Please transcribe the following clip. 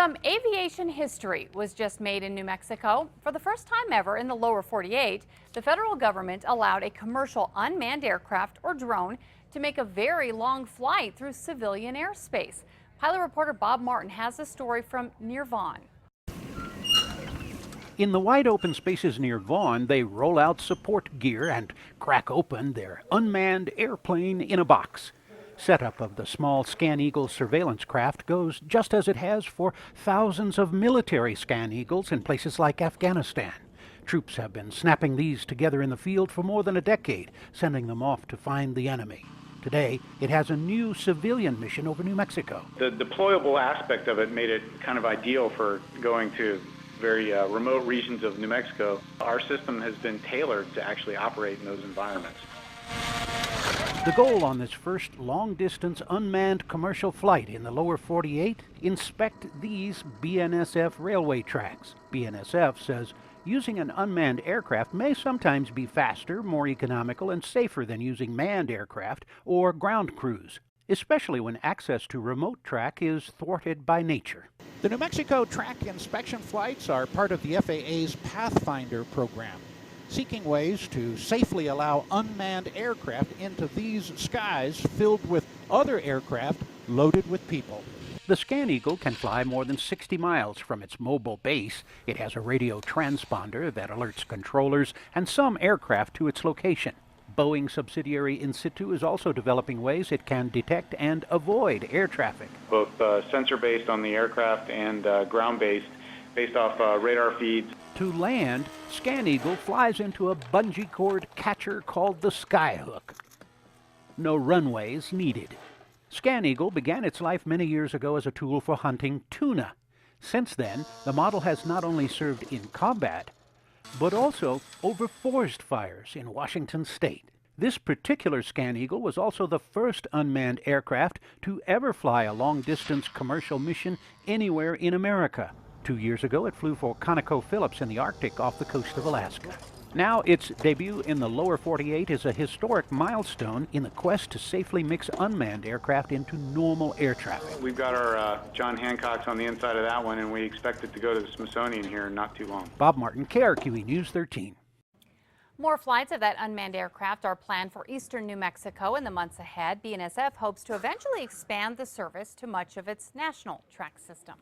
Some aviation history was just made in New Mexico. For the first time ever in the lower 48, the federal government allowed a commercial unmanned aircraft or drone to make a very long flight through civilian airspace. Pilot reporter Bob Martin has a story from near Vaughn. In the wide open spaces near Vaughn, they roll out support gear and crack open their unmanned airplane in a box. Setup of the small ScanEagle surveillance craft goes just as it has for thousands of military ScanEagles in places like Afghanistan. Troops have been snapping these together in the field for more than a decade, sending them off to find the enemy. Today, it has a new civilian mission over New Mexico. The deployable aspect of it made it kind of ideal for going to very remote regions of New Mexico. Our system has been tailored to actually operate in those environments. The goal on this first long-distance unmanned commercial flight in the lower 48, inspect these BNSF railway tracks. BNSF says using an unmanned aircraft may sometimes be faster, more economical, and safer than using manned aircraft or ground crews, especially when access to remote track is thwarted by nature. The New Mexico track inspection flights are part of the FAA's Pathfinder program, seeking ways to safely allow unmanned aircraft into these skies filled with other aircraft loaded with people. The ScanEagle can fly more than 60 miles from its mobile base. It has a radio transponder that alerts controllers and some aircraft to its location. Boeing subsidiary In Situ is also developing ways it can detect and avoid air traffic. Both sensor-based on the aircraft and ground-based, based off radar feeds. To land, ScanEagle flies into a bungee cord catcher called the Skyhook. No runways needed. ScanEagle began its life many years ago as a tool for hunting tuna. Since then, the model has not only served in combat, but also over forest fires in Washington state. This particular ScanEagle was also the first unmanned aircraft to ever fly a long-distance commercial mission anywhere in America. 2 years ago, it flew for ConocoPhillips in the Arctic off the coast of Alaska. Now, its debut in the lower 48 is a historic milestone in the quest to safely mix unmanned aircraft into normal air traffic. We've got our John Hancocks on the inside of that one, and we expect it to go to the Smithsonian here in not too long. Bob Martin, KRQE News 13. More flights of that unmanned aircraft are planned for eastern New Mexico in the months ahead. BNSF hopes to eventually expand the service to much of its national track system.